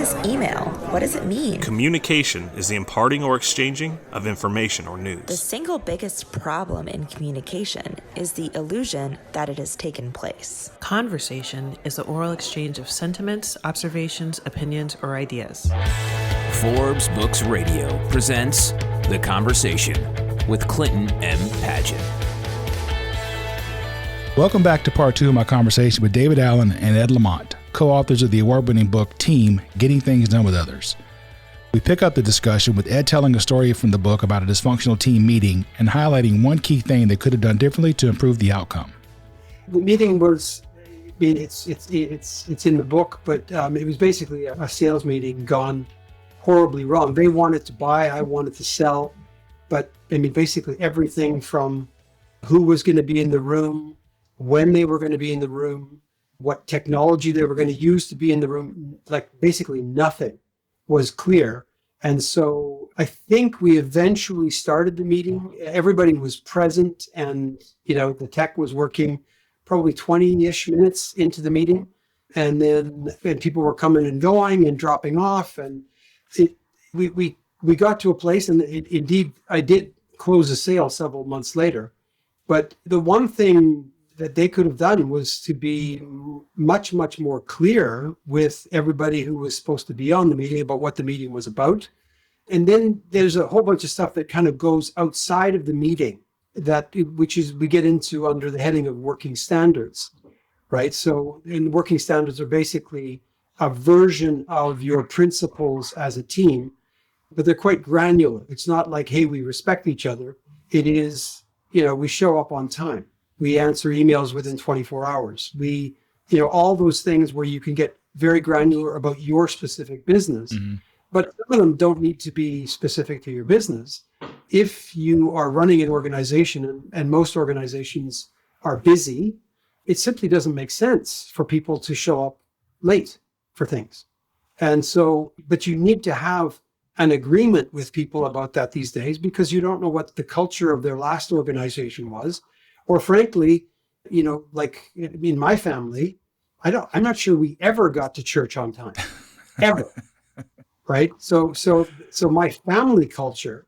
this email? What does it mean? Communication is the imparting or exchanging of information or The news. single biggest problem in communication is the illusion that it has taken place. Conversation is the oral exchange of sentiments, observations, opinions, or ideas. Forbes Books Radio presents The Conversation with Clinton M. Padgett. Welcome back to part two of my conversation with David Allen and Ed Lamont, co-authors of the award-winning book, Team, Getting Things Done with Others. We pick up the discussion with Ed telling a story from the book about a dysfunctional team meeting and highlighting one key thing they could have done differently to improve the outcome. The meeting was, it's in the book, but it was basically a sales meeting gone horribly wrong. They wanted to buy, I wanted to sell, but basically everything from who was going to be in the room, when they were going to be in the room, what technology they were going to use to be in the room, like basically nothing was clear. And so I think we eventually started the meeting. Everybody was present and, the tech was working probably 20-ish minutes into the meeting. And then people were coming and going and dropping off. And we got to a place, and indeed, I did close a sale several months later. But the one thing that they could have done was to be much, much more clear with everybody who was supposed to be on the meeting about what the meeting was about. And then there's a whole bunch of stuff that kind of goes outside of the meeting, which we get into under the heading of working standards, right? So working standards are basically a version of your principles as a team, but they're quite granular. It's not like, hey, we respect each other. It is, we show up on time. We answer emails within 24 hours. We, all those things where you can get very granular about your specific business, but some of them don't need to be specific to your business. If you are running an organization, and most organizations are busy, it simply doesn't make sense for people to show up late for things. And so, but you need to have an agreement with people about that these days, because you don't know what the culture of their last organization was. Or frankly, like in my family, I'm not sure we ever got to church on time, ever, right? So my family culture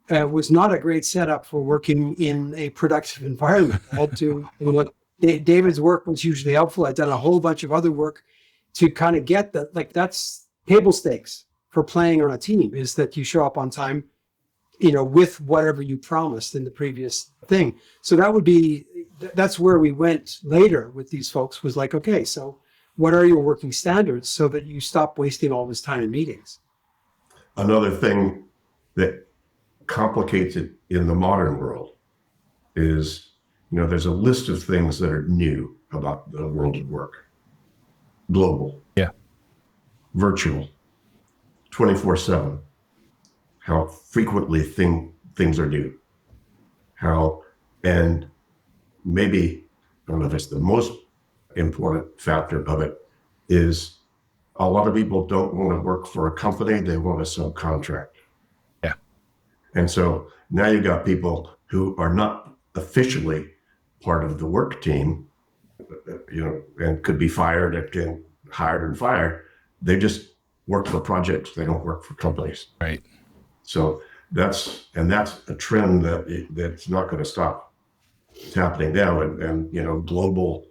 was not a great setup for working in a productive environment. I had to, David's work was hugely helpful. I'd done a whole bunch of other work to kind of get that, like that's table stakes for playing on a team, is that you show up on time, with whatever you promised in the previous thing. So that's where we went later with these folks, was like, okay, so what are your working standards so that you stop wasting all this time in meetings? Another thing that complicates it in the modern world is, there's a list of things that are new about the world of work. Global. Yeah. Virtual. 24/7. How frequently things are new. And maybe, I don't know if it's the most important factor of it, is a lot of people don't want to work for a company, they want to subcontract. Yeah. And so now you've got people who are not officially part of the work team, and could be fired and hired and fired. They just work for projects, they don't work for companies. Right. So that's a trend that's not going to stop. It's happening now, and global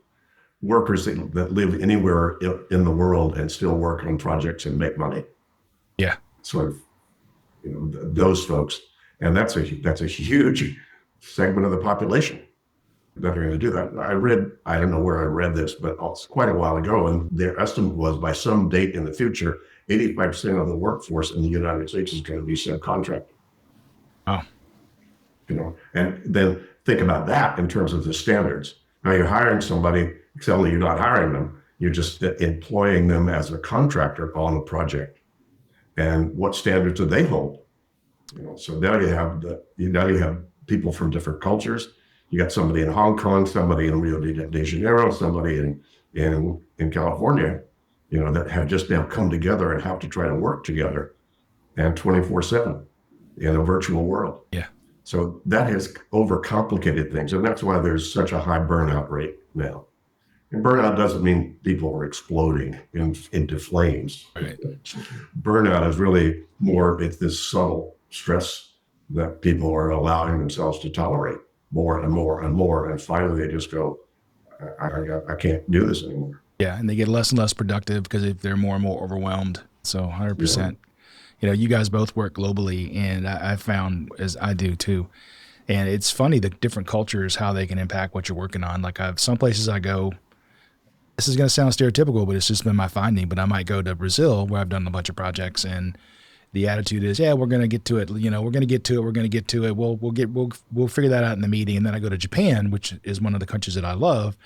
workers that live anywhere in the world and still work on projects and make money. Yeah. Sort of, those folks, and that's a huge segment of the population that are going to do that. I don't know where I read this, but it's quite a while ago, and their estimate was by some date in the future, 85% of the workforce in the United States is going to be subcontracted. Oh. And then think about that in terms of the standards. Now you're hiring somebody, except you're not hiring them, you're just employing them as a contractor on a project. And what standards do they hold? So now you have people from different cultures. You got somebody in Hong Kong, somebody in Rio de Janeiro, somebody in California, that have just now come together and have to try to work together, and 24/7 in a virtual world. Yeah. So that has overcomplicated things, and that's why there's such a high burnout rate now. And burnout doesn't mean people are exploding into flames. Right. Burnout is really more, it's this subtle stress that people are allowing themselves to tolerate more and more and more. And finally they just go, I can't do this anymore. Yeah, and they get less and less productive because they're more and more overwhelmed. So 100%. You know, you guys both work globally, and I found, as I do too, and it's funny the different cultures, how they can impact what you're working on. Like some places I go, this is going to sound stereotypical, but it's just been my finding, but I might go to Brazil where I've done a bunch of projects, and the attitude is, yeah, we're going to get to it. You know, we're going to get to it. We'll figure that out in the meeting. And then I go to Japan, which is one of the countries that I love.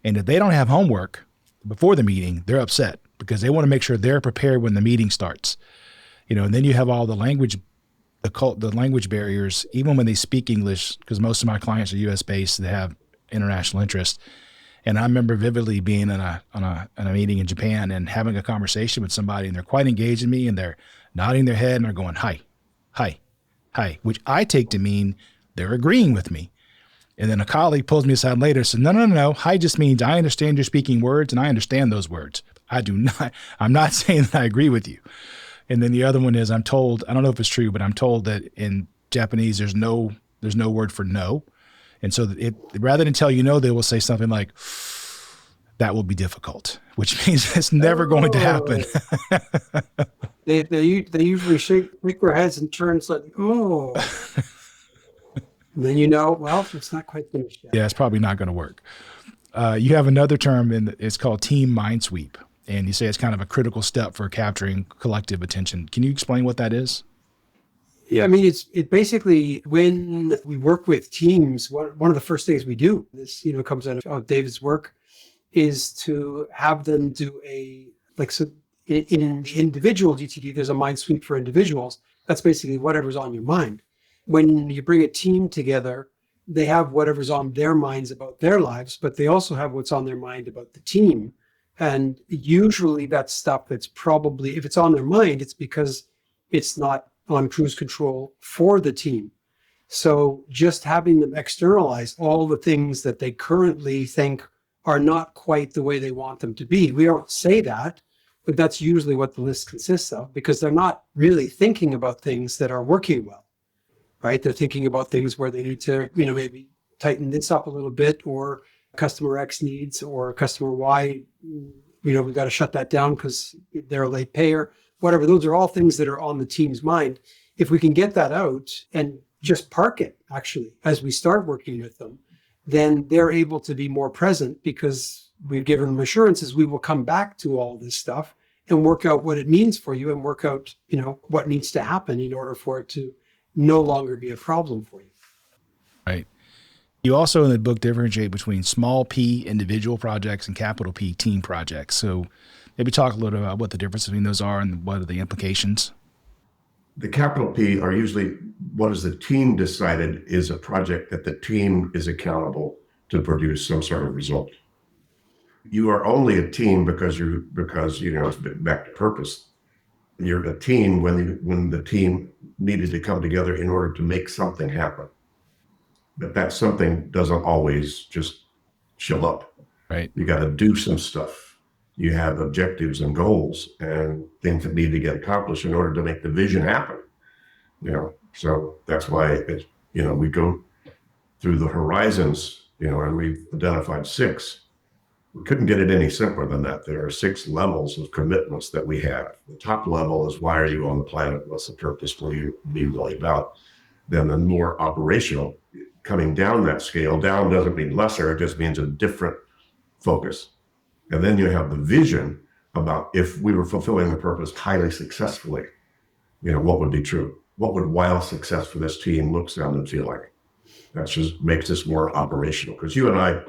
And if they don't have homework before the meeting, they're upset because they want to make sure they're prepared when the meeting starts. You know, and then you have all the language, the language barriers, even when they speak English, because most of my clients are U.S. based, they have international interest. And I remember vividly being in a meeting in Japan and having a conversation with somebody, and they're quite engaged in me, and they're nodding their head and they're going, hi, hi, hi, which I take to mean they're agreeing with me. And then a colleague pulls me aside later and says, no. Hi just means I understand you're speaking words and I understand those words. I'm not saying that I agree with you. And then the other one is I'm told, I don't know if it's true, but I'm told that in Japanese, there's no word for no. And so rather than tell you no, they will say something like, that will be difficult, which means it's never going to happen. They usually shake their heads and turn like, oh. And then well, it's not quite finished yet. Yeah, it's probably not going to work. You have another term, and it's called team mind sweep. And you say it's kind of a critical step for capturing collective attention. Can you explain what that is? Yeah, I mean, it basically, when we work with teams, one of the first things we do, this, comes out of David's work, is to have them do so in individual GTD, there's a mind sweep for individuals. That's basically whatever's on your mind. When you bring a team together, they have whatever's on their minds about their lives, but they also have what's on their mind about the team. And usually that's stuff that's probably, if it's on their mind, it's because it's not on cruise control for the team. So just having them externalize all the things that they currently think are not quite the way they want them to be. We don't say that, but that's usually what the list consists of, because they're not really thinking about things that are working well, right? They're thinking about things where they need to, maybe tighten this up a little bit, or customer X needs, or customer Y, we've got to shut that down because they're a late payer, whatever. Those are all things that are on the team's mind. If we can get that out and just park it, actually, as we start working with them, then they're able to be more present, because we've given them assurances we will come back to all this stuff and work out what it means for you, and work out, what needs to happen in order for it to no longer be a problem for you. Right. You also in the book differentiate between small P individual projects and capital P team projects. So maybe talk a little about what the difference between those are and what are the implications. The capital P are usually what is the team decided is a project that the team is accountable to produce some sort of result. You are only a team because it's back to purpose. You're a team when the team needed to come together in order to make something happen. But that something doesn't always just show up. Right. You got to do some stuff. You have objectives and goals and things that need to get accomplished in order to make the vision happen. So that's why we go through the horizons, and we've identified 6. We couldn't get it any simpler than that. There are 6 levels of commitments that we have. The top level is, why are you on the planet? What's the purpose? What are you be really about? Then the more operational, coming down that scale, down doesn't mean lesser, it just means a different focus. And then you have the vision about, if we were fulfilling the purpose highly successfully, what would be true? What would wild success for this team look, sound, and feel like? That just makes this more operational, because you and I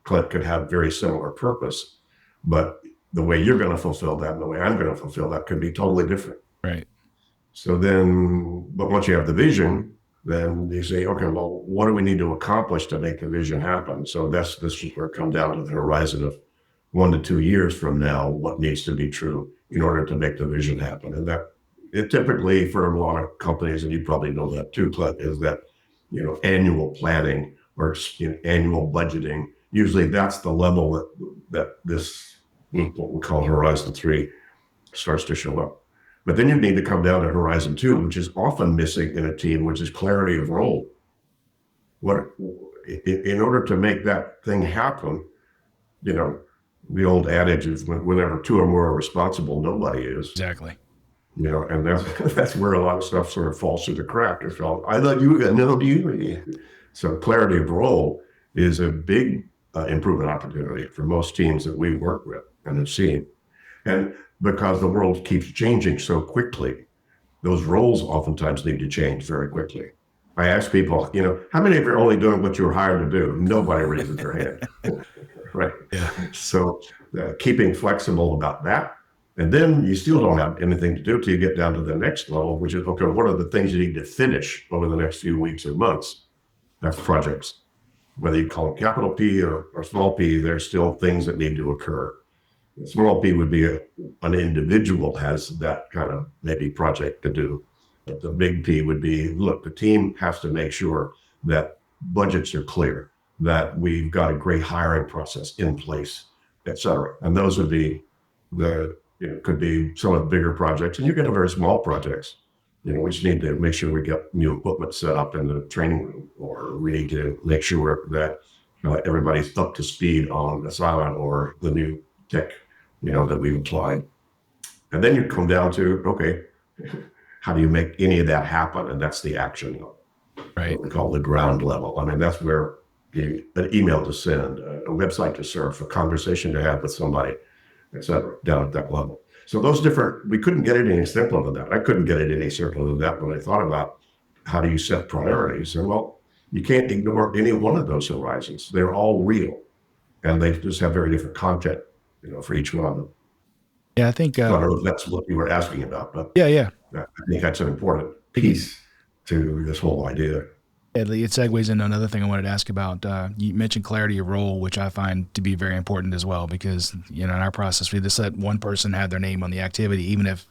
Clint, could have very similar purpose, but the way you're going to fulfill that and the way I'm going to fulfill that could be totally different. Right. So then, but once you have the vision, then you say, okay, well, what do we need to accomplish to make the vision happen? So this is where it comes down to the horizon of 1 to 2 years from now, what needs to be true in order to make the vision happen. And that it typically, for a lot of companies, and you probably know that too, Clint, is that, annual planning or annual budgeting, usually that's the level that this, what we call Horizon 3, starts to show up. But then you need to come down to Horizon 2, which is often missing in a team, which is clarity of role. In order to make that thing happen, the old adage is whenever two or more are responsible, nobody is. Exactly. And that's where a lot of stuff sort of falls through the crack. I thought you were going to know you. So clarity of role is a big improvement opportunity for most teams that we work with and have seen. And because the world keeps changing so quickly, those roles oftentimes need to change very quickly. I ask people, how many of you are only doing what you were hired to do? Nobody raises their hand. Right. Yeah. So keeping flexible about that. And then you still don't have anything to do till you get down to the next level, which is, okay, what are the things you need to finish over the next few weeks or months? That's projects. Whether you call it capital P or small p, there's still things that need to occur. Small p would be an individual has that kind of maybe project to do. But the big P would be, look, the team has to make sure that budgets are clear, that we've got a great hiring process in place, et cetera. And those would be could be some of the bigger projects. And you get very small projects. We just need to make sure we get new equipment set up in the training room, or we need to make sure that everybody's up to speed on Asylum or the new tech, that we've applied. And then you come down to, okay, how do you make any of that happen? And that's the action level. Right. What we call the ground level. I mean, that's where an email to send, a website to surf, a conversation to have with somebody, et cetera, down at that level. So we couldn't get it any simpler than that. I couldn't get it any simpler than that when I thought about how do you set priorities. And you can't ignore any one of those horizons. They're all real. And they just have very different content, for each one of them. Yeah, I think. I don't know if that's what you were asking about, but yeah. I think that's an important piece to this whole idea. It segues into another thing I wanted to ask about. You mentioned clarity of role, which I find to be very important as well, because in our process, we just let one person have their name on the activity, even if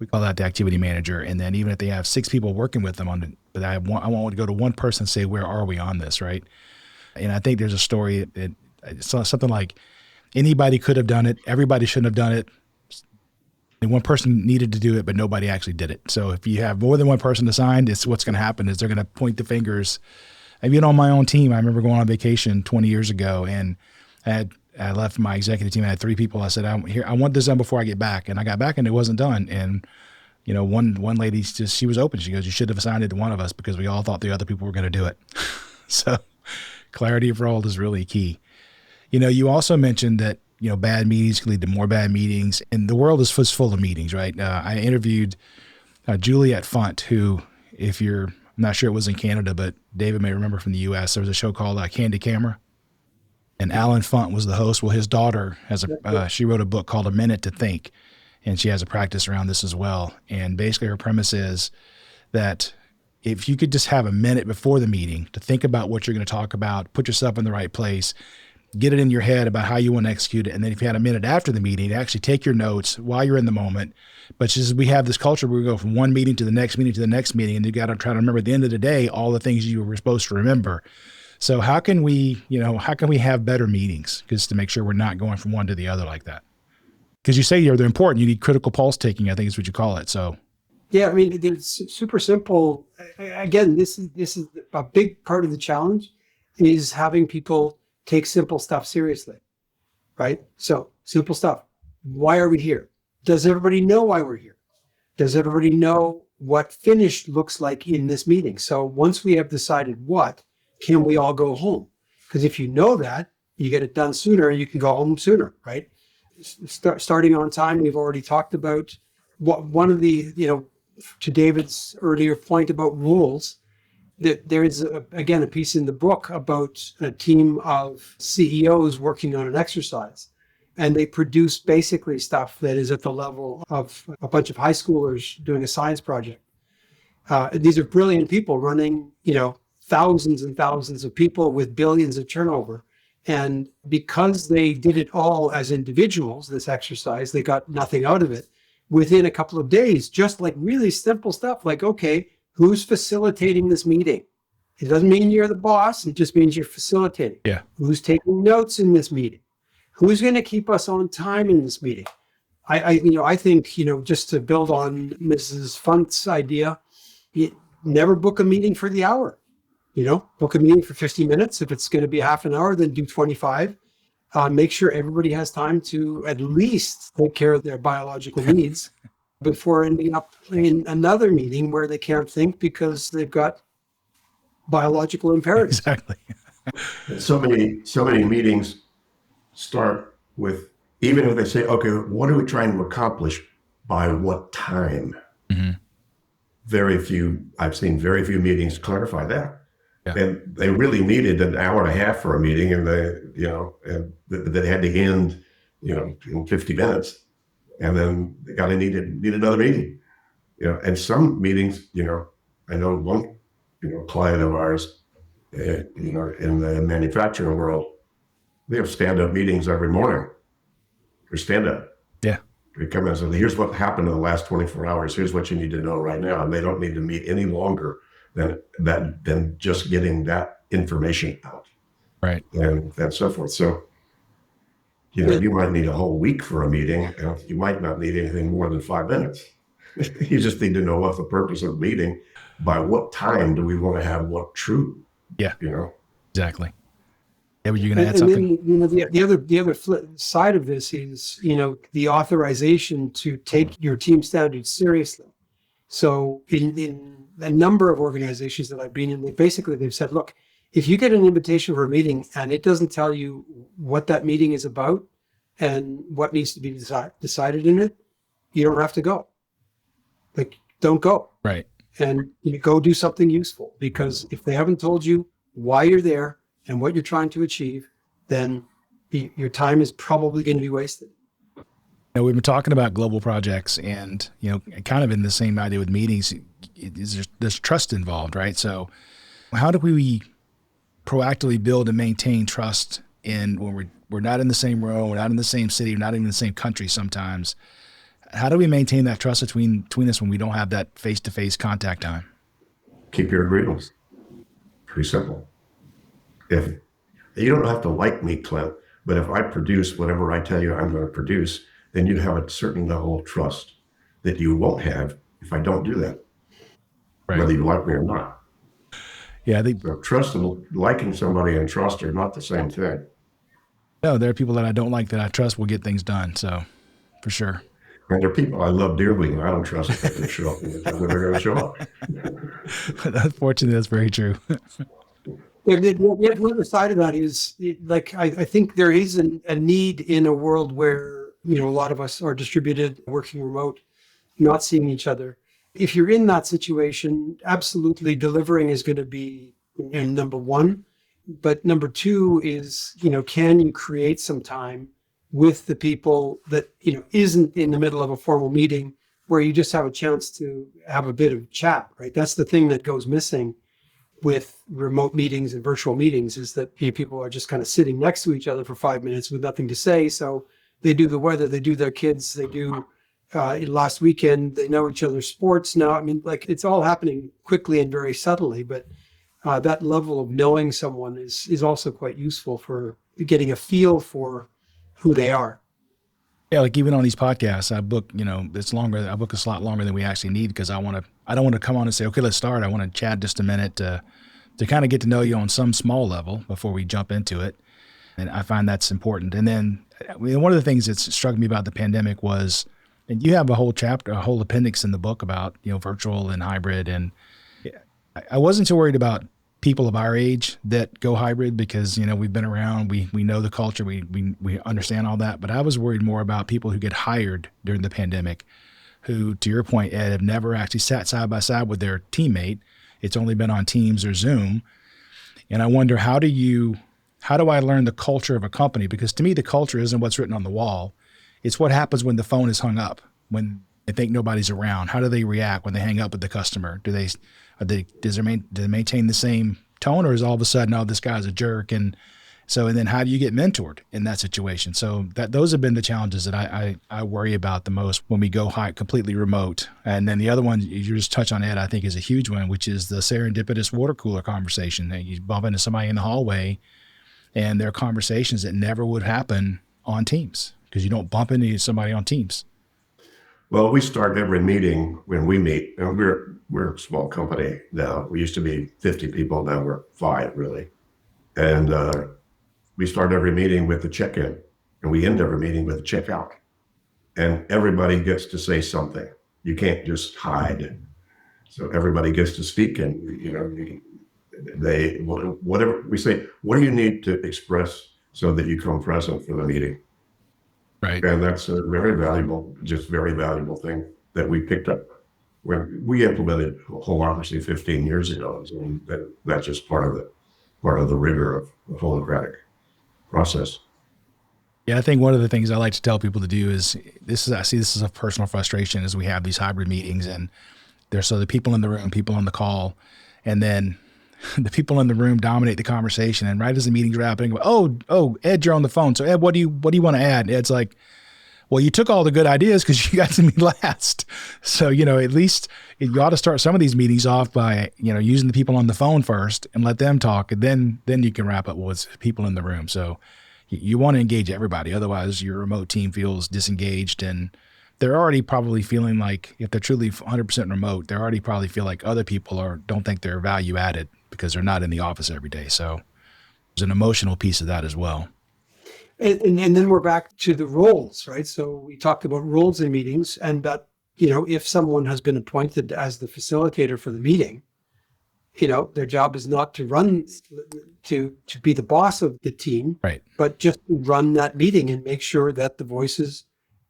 we call that the activity manager, and then even if they have 6 people working with them on it, but I want to go to one person and say, where are we on this, right? And I think there's a story that something like anybody could have done it, everybody shouldn't have done it. And one person needed to do it, but nobody actually did it. So if you have more than one person assigned, it's what's going to happen is they're going to point the fingers. I've been on my own team. I remember going on vacation 20 years ago, and I left my executive team. I had 3 people. I said, I want this done before I get back. And I got back and it wasn't done. And, one lady she was open. She goes, you should have assigned it to one of us because we all thought the other people were going to do it. So clarity of role is really key. You also mentioned that, bad meetings can lead to more bad meetings, and the world is full of meetings, right? I interviewed Juliet Funt, who, I'm not sure it was in Canada, but David may remember from the U.S., there was a show called Candid Camera, and Alan Funt was the host. Well, his daughter she wrote a book called A Minute to Think, and she has a practice around this as well. And basically her premise is that if you could just have a minute before the meeting to think about what you're going to talk about, put yourself in the right place, get it in your head about how you want to execute it. And then if you had a minute after the meeting, actually take your notes while you're in the moment. But just we have this culture where we go from one meeting to the next meeting to the next meeting, and you got to try to remember at the end of the day all the things you were supposed to remember. So how can we have better meetings just to make sure we're not going from one to the other like that? Because you say they're important. You need critical pulse taking, I think is what you call it. So yeah, I mean, it's super simple. Again, this is a big part of the challenge is having people take simple stuff seriously, right? So simple stuff. Why are we here? Does everybody know why we're here? Does everybody know what finished looks like in this meeting? So once we have decided what, can we all go home? Because if you know that, you get it done sooner, you can go home sooner, right? Starting on time, we've already talked about one of the, to David's earlier point about rules, that there is, again, a piece in the book about a team of CEOs working on an exercise. And they produce basically stuff that is at the level of a bunch of high schoolers doing a science project. These are brilliant people running, thousands and thousands of people with billions of turnover. And because they did it all as individuals, this exercise, they got nothing out of it. Within a couple of days, just like really simple stuff like, okay, who's facilitating this meeting? It doesn't mean you're the boss. It just means you're facilitating. Yeah. Who's taking notes in this meeting? Who's going to keep us on time in this meeting? I think, just to build on Mrs. Funt's idea, never book a meeting for the hour. Book a meeting for 50 minutes. If it's going to be half an hour, then do 25. Make sure everybody has time to at least take care of their biological needs before ending up in another meeting where they can't think because they've got biological imperatives. Exactly. So many meetings start with, even if they say, okay, what are we trying to accomplish by what time? Mm-hmm. I've seen very few meetings clarify that. Yeah. And they really needed an hour and a half for a meeting, and they had to end, in 50 minutes, and then they need another meeting. And some meetings, I know one, client of ours, in the manufacturing world, they have stand-up meetings every morning. They're stand-up. Yeah. They come in and say, here's what happened in the last 24 hours. Here's what you need to know right now. And they don't need to meet any longer than just getting that information out. Right. And so forth. So, you might need a whole week for a meeting. And you might not need anything more than 5 minutes. You just need to know what the purpose of the meeting, by what time do we want to have what true? Yeah. Exactly. Yeah, were you going to add something? Then, the other flip side of this is, the authorization to take your team standards seriously. So in a number of organizations that I've been in, they've said, look, if you get an invitation for a meeting and it doesn't tell you what that meeting is about and what needs to be decided in it, you don't have to go. Don't go. Right. And you go do something useful, because if they haven't told you why you're there and what you're trying to achieve, then your time is probably going to be wasted. We've been talking about global projects, and kind of in the same idea with meetings, there's trust involved, right? So how do we proactively build and maintain trust when we're not in the same room, we're not in the same city, we're not even in the same country sometimes? How do we maintain that trust between us when we don't have that face-to-face contact time? Keep your agreements. Pretty simple. If you don't have to like me, Clint, but if I produce whatever I tell you I'm going to produce, then you have a certain level of trust that you won't have if I don't do that, right, whether you like me or not. Yeah, I think so trust and liking somebody and trust are not the same thing. No, there are people that I don't like that I trust will get things done. So, for sure. And there are people I love dearly and I don't trust if they're going to show up and they're going to show up. Unfortunately, that's very true. The other side of that is, I think there is a need in a world where, a lot of us are distributed, working remote, not seeing each other. If you're in that situation, absolutely delivering is going to be number one. But number two is, can you create some time with the people that, isn't in the middle of a formal meeting where you just have a chance to have a bit of chat, right? That's the thing that goes missing with remote meetings and virtual meetings, is that people are just kind of sitting next to each other for 5 minutes with nothing to say. So they do the weather, they do their kids, they do last weekend, they know each other's sports now. It's all happening quickly and very subtly, but that level of knowing someone is also quite useful for getting a feel for who they are. Yeah, like even on these podcasts, I book, it's longer. I book a slot longer than we actually need because I don't want to come on and say, okay, let's start. I want to chat just a minute to kind of get to know you on some small level before we jump into it. And I find that's important. And then one of the things that struck me about the pandemic was, and you have a whole chapter, a whole appendix in the book about, virtual and hybrid. And I wasn't too worried about people of our age that go hybrid because, we've been around, we know the culture, we understand all that. But I was worried more about people who get hired during the pandemic who, to your point, Ed, have never actually sat side by side with their teammate. It's only been on Teams or Zoom. And I wonder, how do I learn the culture of a company? Because to me, the culture isn't what's written on the wall. It's what happens when the phone is hung up, when they think nobody's around. How do they react when they hang up with the customer? Do they maintain the same tone, or is all of a sudden, oh, this guy's a jerk? And then how do you get mentored in that situation? So those have been the challenges that I worry about the most when we go completely remote. And then the other one you just touched on, Ed, I think is a huge one, which is the serendipitous water cooler conversation. You bump into somebody in the hallway and there are conversations that never would happen on Teams because you don't bump into somebody on Teams. Well, we start every meeting when we meet, and we're a small company now. We used to be 50 people, now we're 5 really. And we start every meeting with a check-in, and we end every meeting with a check-out. And everybody gets to say something. You can't just hide. So everybody gets to speak, and whatever we say, what do you need to express so that you come present for the meeting? Right. And that's a very valuable thing that we picked up when we implemented holacracy 15 years ago. So that's just part of the rigor of the holacratic process. Yeah, I think one of the things I like to tell people to do is I see this as a personal frustration as we have these hybrid meetings, and there's the people in the room, people on the call, and then the people in the room dominate the conversation. And right as the meeting's wrapping, oh, Ed, you're on the phone. So Ed, what do you want to add? Ed's like, well, you took all the good ideas because you got to me last. So, at least you ought to start some of these meetings off by, using the people on the phone first and let them talk. And then you can wrap up with people in the room. So you want to engage everybody. Otherwise your remote team feels disengaged, and they're already probably feeling like, if they're truly 100% remote, they already probably feel like other people don't think they're value added because they're not in the office every day. So there's an emotional piece of that as well. And then we're back to the roles, right? So we talked about roles in meetings, and that, if someone has been appointed as the facilitator for the meeting, their job is not to run, to be the boss of the team, right? But just to run that meeting and make sure that the voices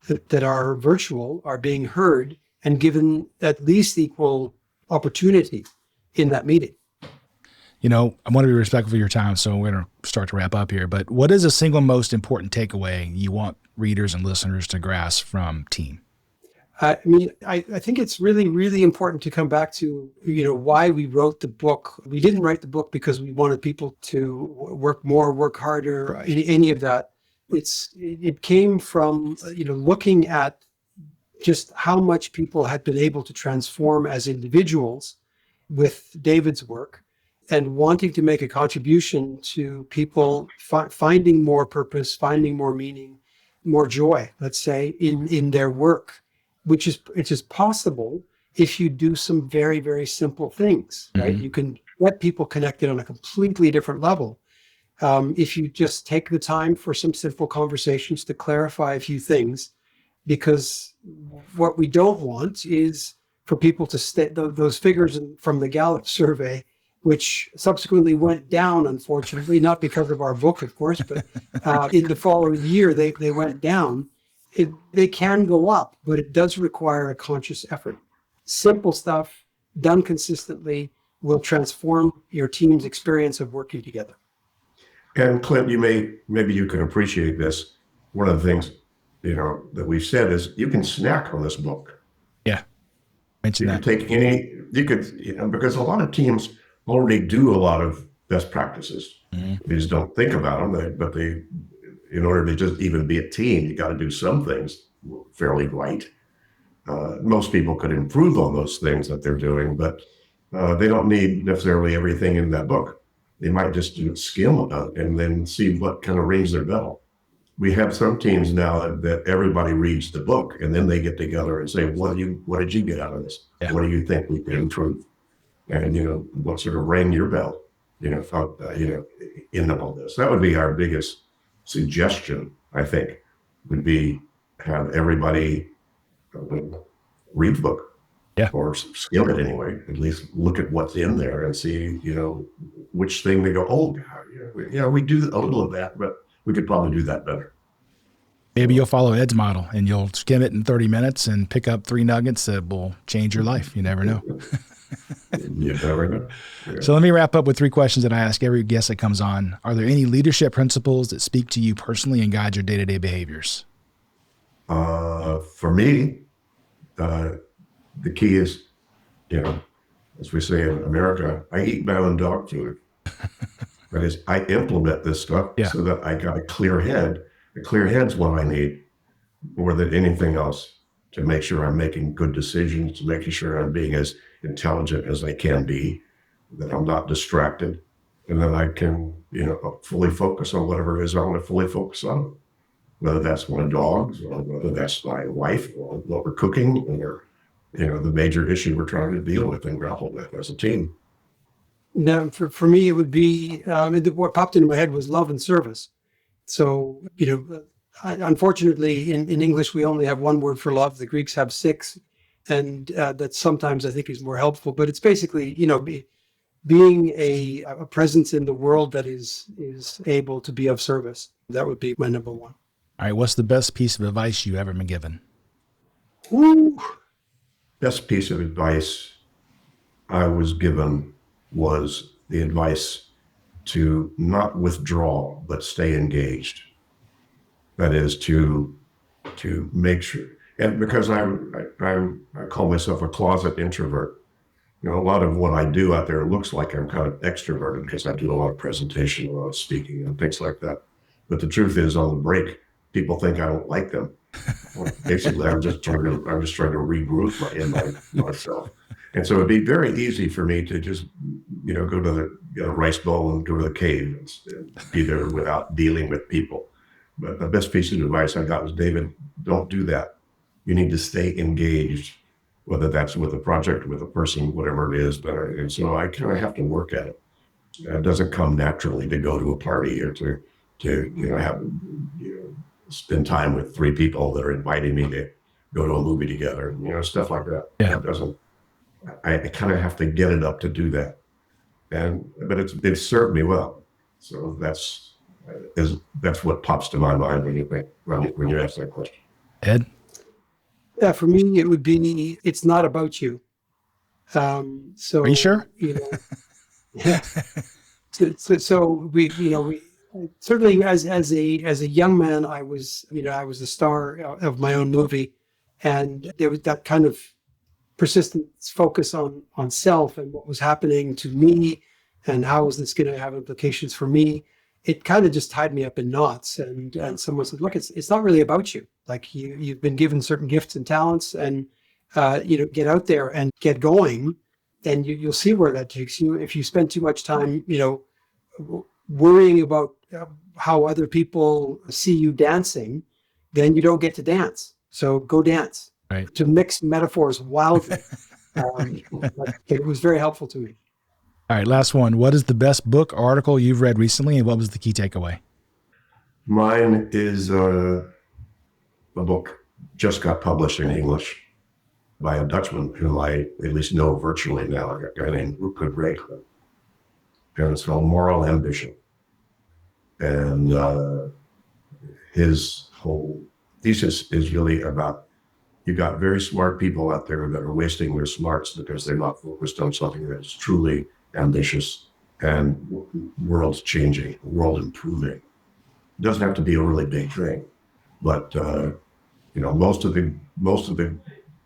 that are virtual are being heard and given at least equal opportunity in that meeting. I want to be respectful of your time, so we're going to start to wrap up here. But what is the single most important takeaway you want readers and listeners to grasp from Team? I think it's really, really important to come back to, why we wrote the book. We didn't write the book because we wanted people to work more, work harder, any of that. It came from, looking at just how much people had been able to transform as individuals with David's work, and wanting to make a contribution to people finding more purpose, finding more meaning, more joy, let's say, in their work, which is possible if you do some very, very simple things, right? Mm-hmm. You can get people connected on a completely different level. If you just take the time for some simple conversations to clarify a few things, because what we don't want is for people to stay, those figures from the Gallup survey, which subsequently went down, unfortunately, not because of our book, of course, but in the following year, they went down. They can go up, but it does require a conscious effort. Simple stuff done consistently will transform your team's experience of working together. And Clint, maybe you can appreciate this. One of the things, that we've said is you can snack on this book. Yeah. Mention that. Because a lot of teams already do a lot of best practices. Mm-hmm. They just don't think about them, but in order to just even be a team, you got to do some things fairly right. Most people could improve on those things that they're doing, but they don't need necessarily everything in that book. They might just do skim and then see what kind of rings their bell. We have some teams now that everybody reads the book, and then they get together and say, what did you get out of this? Yeah. What do you think we can improve? And, what sort of rang your bell, in all this? That would be our biggest suggestion, I think, would be have everybody read the book. Yeah. Or skim it anyway, at least look at what's in there and see, which thing they go, oh, we do a little of that, but we could probably do that better. Maybe you'll follow Ed's model and you'll skim it in 30 minutes and pick up 3 nuggets that will change your life. You never know. You never know. Yeah. So let me wrap up with 3 questions that I ask every guest that comes on. Are there any leadership principles that speak to you personally and guide your day-to-day behaviors? For me, the key is, as we say in America, I eat my own dog food. That is, I implement this stuff so that I got a clear head. A clear head's what I need more than anything else to make sure I'm making good decisions, to making sure I'm being as intelligent as I can be, that I'm not distracted, and that I can, fully focus on whatever it is I want to fully focus on. whether that's my dogs or whether that's my wife or what we're cooking or, the major issue we're trying to deal with and grapple with as a team. Now, for me, it would be, what popped into my head was love and service. So, unfortunately, in English, we only have one word for love. The Greeks have 6. And that sometimes I think is more helpful. But it's basically, being a presence in the world that is able to be of service. That would be my number one. All right. What's the best piece of advice you ever been given? Ooh. Best piece of advice I was given was the advice to not withdraw, but stay engaged. That is to make sure, and because I call myself a closet introvert, a lot of what I do out there looks like I'm kind of extroverted because I do a lot of presentation, a lot of speaking and things like that. But the truth is, on the break, people think I don't like them. Basically, I'm just trying to regroup myself. And so it'd be very easy for me to just, go to the rice bowl and go to the cave and be there without dealing with people. But the best piece of advice I got was, David, don't do that. You need to stay engaged, whether that's with a project, with a person, whatever it is. And so I kind of have to work at it. It doesn't come naturally to go to a party or to have, spend time with 3 people that are inviting me to go to a movie together, stuff like that. Yeah. It doesn't. I kind of have to get it up to do that, but it's served me well. So that's what pops to my mind when you ask that question. Ed? Yeah, for me, it would be, it's not about you. So Are you sure? Yeah. So we certainly as a young man, I was the star of my own movie, and there was that kind of persistent focus on self and what was happening to me and how is this going to have implications for me. It kind of just tied me up in knots. And someone said, look, it's not really about you. Like you've been given certain gifts and talents, and get out there and get going, and you'll see where that takes you. If you spend too much time, worrying about how other people see you dancing, then you don't get to dance. So go dance. Right. To mix metaphors wildly. It was very helpful to me. All right, last one. What is the best book or article you've read recently, and what was the key takeaway? Mine is a book just got published in English by a Dutchman whom I at least know virtually now, a guy named Rupert Reiklen. And it's called Moral Ambition. And his whole thesis is really about, you've got very smart people out there that are wasting their smarts because they're not focused on something that's truly ambitious and world changing, world improving. It doesn't have to be a really big thing, but most of the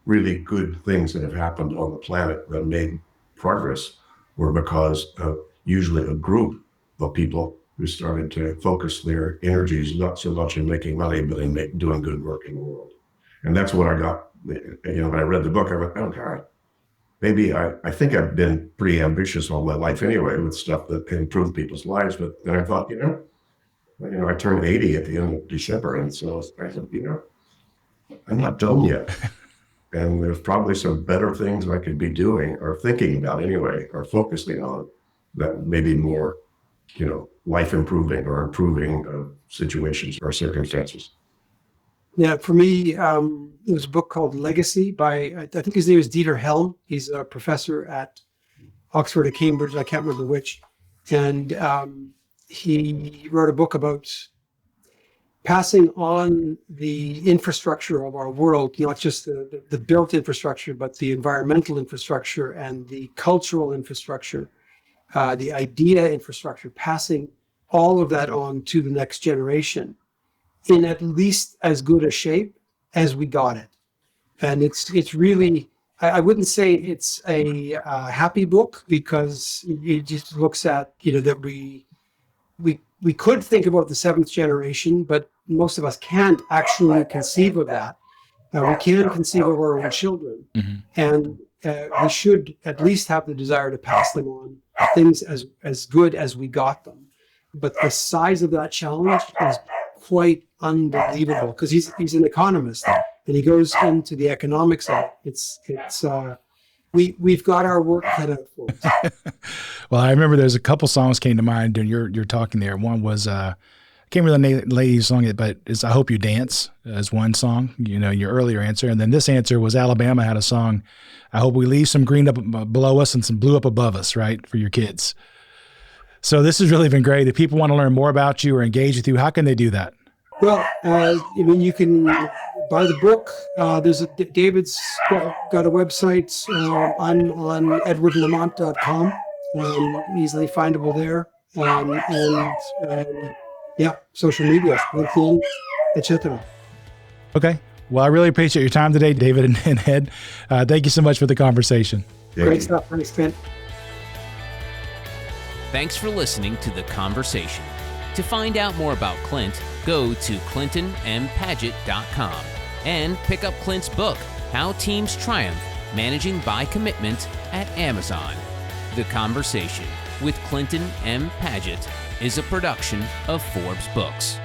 really good things that have happened on the planet that made progress were because of usually a group of people who started to focus their energies not so much in making money, but in doing good work in the world. And that's what I got. When I read the book, I went, oh God, maybe I think I've been pretty ambitious all my life anyway with stuff that can improve people's lives. But then I thought, I turned 80 at the end of December. And so I said, I'm not done yet. And there's probably some better things I could be doing or thinking about anyway, or focusing on that maybe more, life improving or improving situations or circumstances. Yeah, for me, it was a book called Legacy by, I think his name is Dieter Helm. He's a professor at Oxford or Cambridge, I can't remember which. And he wrote a book about passing on the infrastructure of our world, not just the built infrastructure, but the environmental infrastructure and the cultural infrastructure, the idea infrastructure, passing all of that on to the next generation in at least as good a shape as we got it. And it's really, I wouldn't say it's a happy book, because it just looks at, that we could think about the 7th generation, but most of us can't actually conceive of that. We can conceive of our own children. Mm-hmm. And we should at least have the desire to pass them on things as good as we got them. But the size of that challenge is quite unbelievable because he's an economist and he goes into the economics of it. We've got our work cut out for us. Well, I remember there's a couple songs came to mind during your talking there. One was I can't remember the lady's song, but it's "I Hope You Dance" as one song. You know, your earlier answer, and then this answer was Alabama had a song, "I Hope We Leave Some Green Up Below Us and Some Blue Up Above Us," right, for your kids. So this has really been great. If people want to learn more about you or engage with you, how can they do that? Well, you can buy the book. David's got a website. I'm on edwardlamont.com. Easily findable there. Social media, LinkedIn, etc. Okay. Well, I really appreciate your time today, David and Ed. Thank you so much for the conversation. Great stuff. Thanks, Clint. Thanks for listening to The Conversation. To find out more about Clint, go to clintonmpaget.com and pick up Clint's book, How Teams Triumph, Managing by Commitment, at Amazon. The Conversation with Clinton M. Paget is a production of Forbes Books.